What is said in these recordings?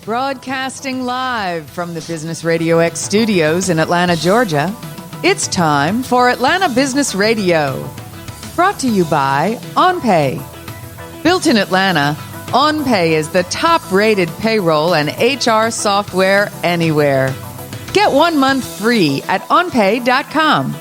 Broadcasting live from the Business RadioX studios in Atlanta, Georgia, it's time for Atlanta Business Radio. Brought to you by OnPay. Built in Atlanta, OnPay is the top-rated payroll and HR software anywhere. Get 1 month free at onpay.com.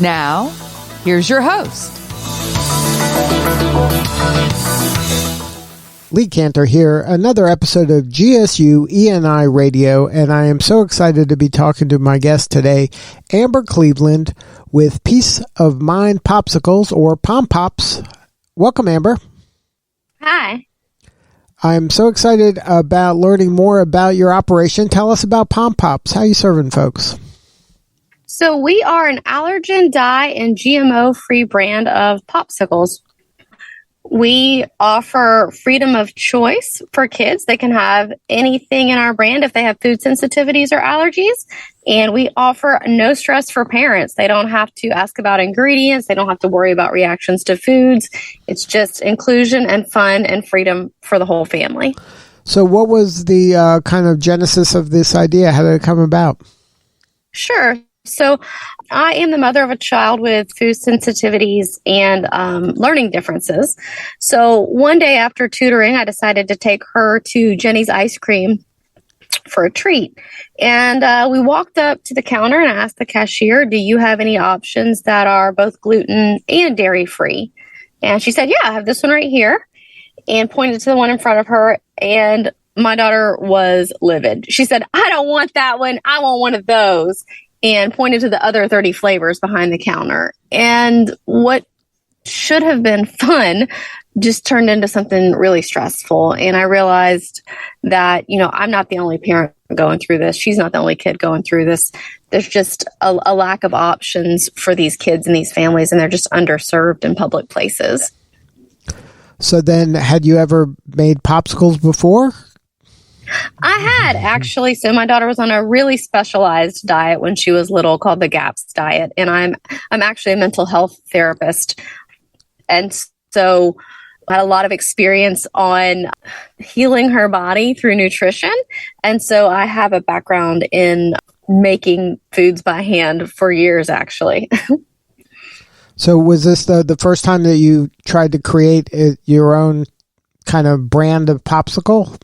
Now, here's your host. Lee Cantor here, another episode of GSU ENI Radio, and I am so excited to be talking to my guest today, Amber Cleveland with Peace of Mind Popsicles, or Pom Pops. Welcome, Amber. Hi. I'm so excited about learning more about your operation. Tell us about Pom Pops. How are you serving folks? So we are an allergen, dye, and GMO-free brand of popsicles. We offer freedom of choice for kids. They can have anything in our brand if they have food sensitivities or allergies. And we offer no stress for parents. They don't have to ask about ingredients. They don't have to worry about reactions to foods. It's just inclusion and fun and freedom for the whole family. So what was the kind of genesis of this idea? How did it come about? Sure. So I am the mother of a child with food sensitivities and learning differences. So one day after tutoring, I decided to take her to Jenny's Ice Cream for a treat. And we walked up to the counter and I asked the cashier, do you have any options that are both gluten and dairy free? And she said, yeah, I have this one right here, and pointed to the one in front of her. And my daughter was livid. She said, I don't want that one. I want one of those. And pointed to the other 30 flavors behind the counter. And what should have been fun just turned into something really stressful. And I realized that, I'm not the only parent going through this. She's not the only kid going through this. There's just a lack of options for these kids and these families, and they're just underserved in public places. So then, had you ever made popsicles before? I had, actually. So my daughter was on a really specialized diet when she was little called the GAPS diet. And I'm actually a mental health therapist. And so I had a lot of experience on healing her body through nutrition. And so I have a background in making foods by hand for years, actually. So was this the first time that you tried to create your own kind of brand of popsicle?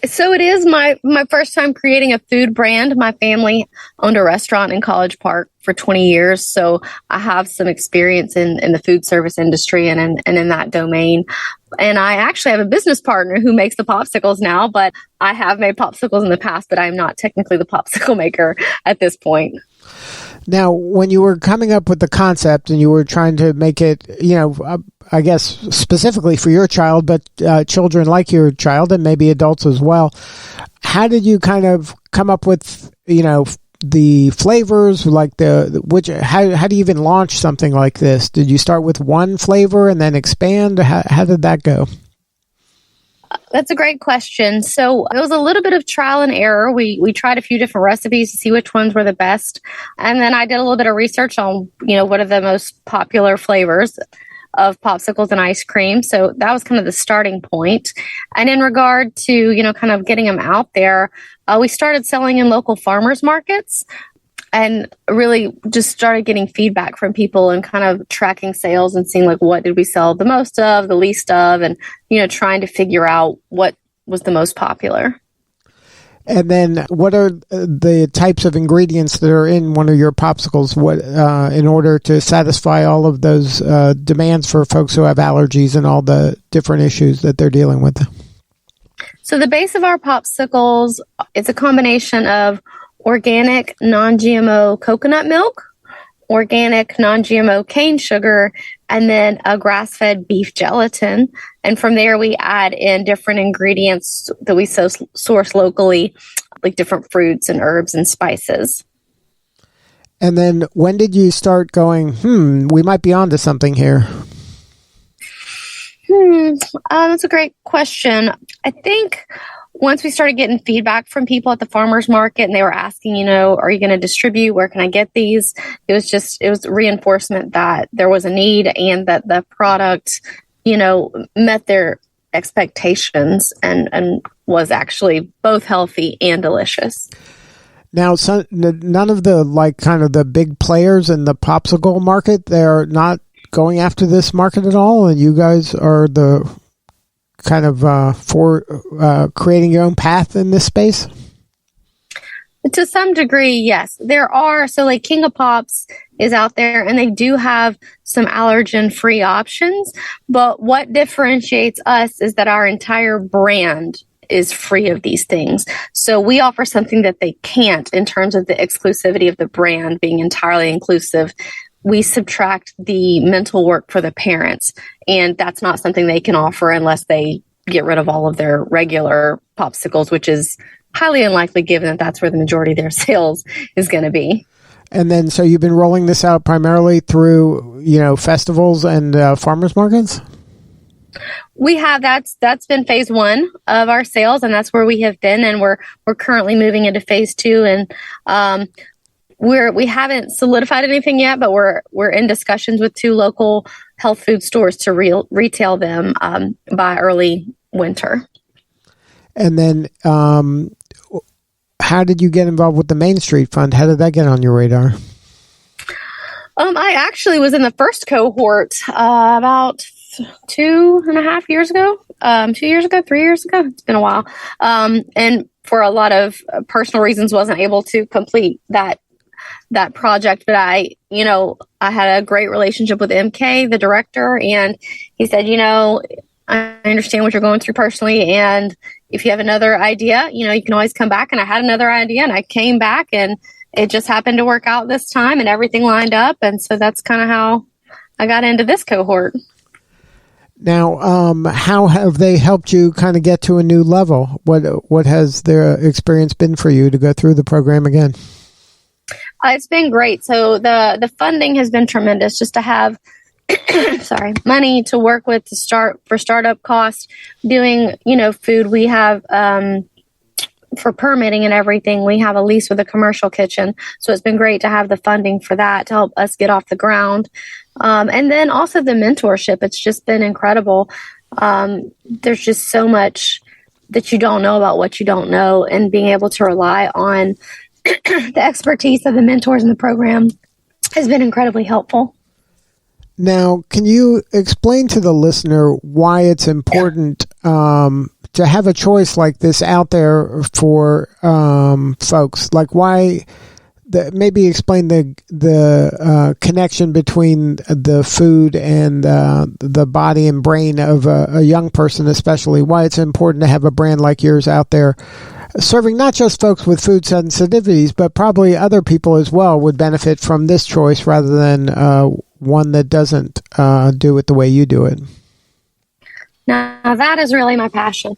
So it is my first time creating a food brand. My family owned a restaurant in College Park for 20 years. So I have some experience in the food service industry and in that domain. And I actually have a business partner who makes the popsicles now, but I have made popsicles in the past, but I'm not technically the popsicle maker at this point. Now, when you were coming up with the concept and you were trying to make it, I guess specifically for your child, but children like your child and maybe adults as well, how did you kind of come up with, the flavors, like how do you even launch something like this? Did you start with one flavor and then expand? How did that go? That's a great question. So it was a little bit of trial and error. We tried a few different recipes to see which ones were the best. And then I did a little bit of research on, what are the most popular flavors of popsicles and ice cream. So that was kind of the starting point. And in regard to, kind of getting them out there, we started selling in local farmers markets and really just started getting feedback from people and kind of tracking sales and seeing like what did we sell the most of, the least of, and, trying to figure out what was the most popular. And then what are the types of ingredients that are in one of your popsicles in order to satisfy all of those demands for folks who have allergies and all the different issues that they're dealing with? So the base of our popsicles, it's a combination of organic non-GMO coconut milk, organic non-GMO cane sugar, and then a grass-fed beef gelatin. And from there, we add in different ingredients that we source locally, like different fruits and herbs and spices. And then when did you start going, we might be onto something here? That's a great question. I think once we started getting feedback from people at the farmers market and they were asking, are you going to distribute? Where can I get these? It was reinforcement that there was a need and that the product, met their expectations and was actually both healthy and delicious. Now, none of the kind of the big players in the popsicle market, they're not going after this market at all, and you guys are the kind of for creating your own path in this space? To some degree, yes. There are, so like King of Pops is out there, and they do have some allergen-free options, but what differentiates us is that our entire brand is free of these things. So we offer something that they can't in terms of the exclusivity of the brand being entirely inclusive. We subtract the mental work for the parents, and that's not something they can offer unless they get rid of all of their regular popsicles, which is highly unlikely given that that's where the majority of their sales is going to be. And then, so you've been rolling this out primarily through, festivals and farmers markets? We have, that's been phase one of our sales, and that's where we have been, and we're currently moving into phase two, and we haven't solidified anything yet, but we're in discussions with 2 local health food stores to retail them by early winter. And then, how did you get involved with the Main Street Fund? How did that get on your radar? I actually was in the first cohort about 2.5 years ago, 2 years ago, 3 years ago. It's been a while. And for a lot of personal reasons, wasn't able to complete that project. But I had a great relationship with MK, the director, and he said, I understand what you're going through personally, and if you have another idea, you can always come back. And I had another idea, and I came back, and it just happened to work out this time, and everything lined up. And so that's kind of how I got into this cohort. Now, how have they helped you kind of get to a new level? What has their experience been for you to go through the program again? It's been great. So the funding has been tremendous, just to have money to work with for startup costs, doing, food. We have, for permitting and everything, we have a lease with a commercial kitchen. So it's been great to have the funding for that to help us get off the ground. And then also the mentorship. It's just been incredible. There's just so much that you don't know about what you don't know, and being able to rely on the expertise of the mentors in the program has been incredibly helpful. Now, can you explain to the listener why it's important to have a choice like this out there for folks? Like, why? Maybe explain the connection between the food and the body and brain of a young person, especially. Why it's important to have a brand like yours out there, serving not just folks with food sensitivities, but probably other people as well would benefit from this choice rather than one that doesn't do it the way you do it. Now, that is really my passion.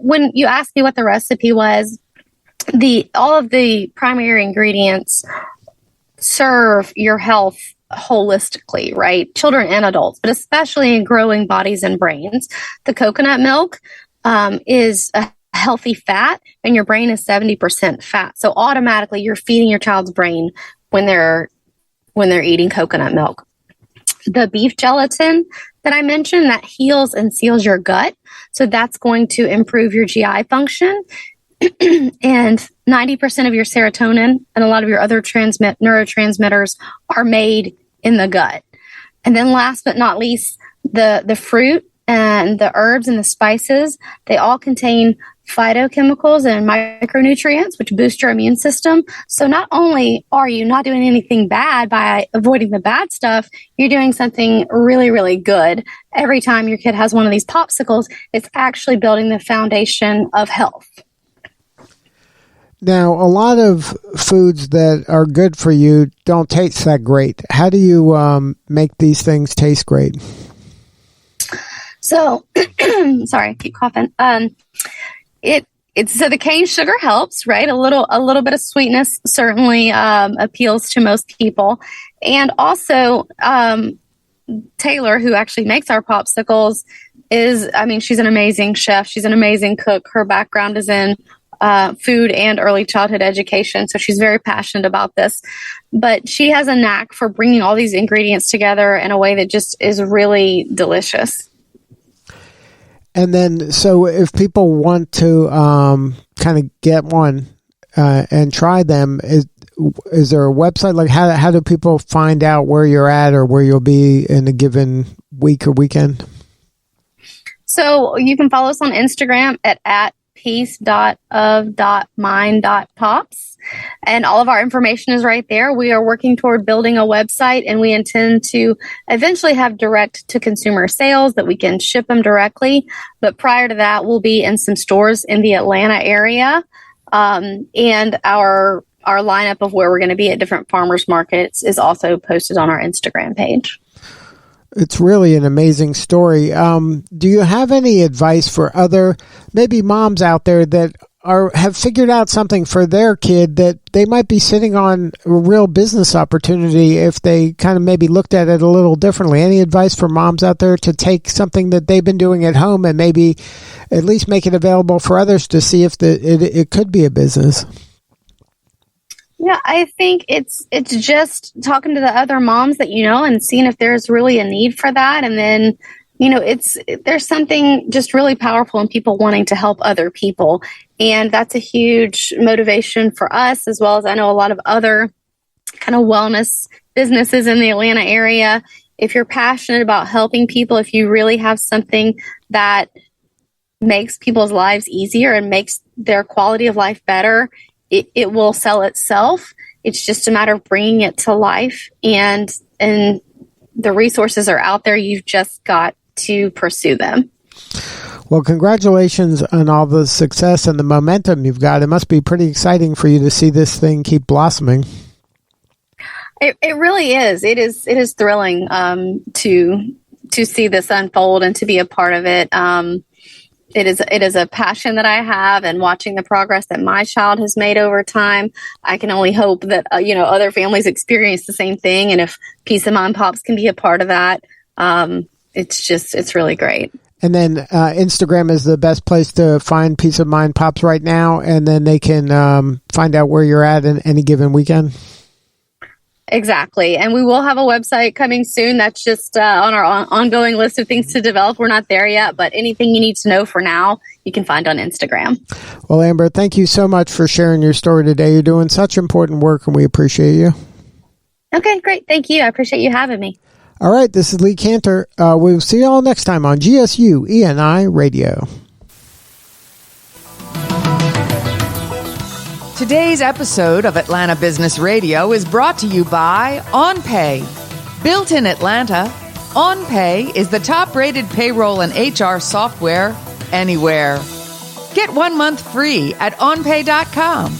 When you asked me what the recipe was, all of the primary ingredients serve your health holistically, right? Children and adults, but especially in growing bodies and brains. The coconut milk is a healthy fat, and your brain is 70% fat. So automatically you're feeding your child's brain when they're eating coconut milk. The beef gelatin that I mentioned, that heals and seals your gut. So that's going to improve your GI function. And 90% of your serotonin and a lot of your other neurotransmitters are made in the gut. And then last but not least, the fruit and the herbs and the spices, they all contain phytochemicals and micronutrients, which boost your immune system. So not only are you not doing anything bad by avoiding the bad stuff, you're doing something really, really good. Every time your kid has one of these popsicles, it's actually building the foundation of health. Now, a lot of foods that are good for you don't taste that great. How do you make these things taste great? So, sorry, I keep coughing. So the cane sugar helps, right? A little bit of sweetness certainly appeals to most people. And also, Taylor, who actually makes our popsicles, she's an amazing chef. She's an amazing cook. Her background is in food and early childhood education. So she's very passionate about this. But she has a knack for bringing all these ingredients together in a way that just is really delicious. And then, so if people want to kind of get one and try them, is there a website? Like, how do people find out where you're at or where you'll be in a given week or weekend? So you can follow us on Instagram at piece.of.mind.pops. And all of our information is right there. We are working toward building a website, and we intend to eventually have direct-to-consumer sales that we can ship them directly. But prior to that, we'll be in some stores in the Atlanta area. And our lineup of where we're going to be at different farmers markets is also posted on our Instagram page. It's really an amazing story. Do you have any advice for other maybe moms out there that have figured out something for their kid that they might be sitting on a real business opportunity if they kind of maybe looked at it a little differently? Any advice for moms out there to take something that they've been doing at home and maybe at least make it available for others to see if it could be a business? Yeah, I think it's just talking to the other moms that you know and seeing if there's really a need for that. And then, there's something just really powerful in people wanting to help other people. And that's a huge motivation for us, as well as I know a lot of other kind of wellness businesses in the Atlanta area. If you're passionate about helping people, if you really have something that makes people's lives easier and makes their quality of life better, it will sell itself. It's just a matter of bringing it to life, and the resources are out there. You've just got to pursue them. Well, congratulations on all the success and the momentum you've got. It must be pretty exciting for you to see this thing keep blossoming. It really is. It is thrilling to see this unfold and to be a part of it. It is a passion that I have, and watching the progress that my child has made over time, I can only hope that other families experience the same thing. And if Peace of Mind Pops can be a part of that, it's really great. And then Instagram is the best place to find Peace of Mind Pops right now, and then they can find out where you're at in any given weekend. Exactly. And we will have a website coming soon. That's just on our ongoing list of things to develop. We're not there yet, but anything you need to know for now, you can find on Instagram. Well, Amber, thank you so much for sharing your story today. You're doing such important work, and we appreciate you. Okay, great. Thank you. I appreciate you having me. All right. This is Lee Cantor. We'll see you all next time on GSU ENI Radio. Today's episode of Atlanta Business Radio is brought to you by OnPay. Built in Atlanta, OnPay is the top-rated payroll and HR software anywhere. Get 1 month free at onpay.com.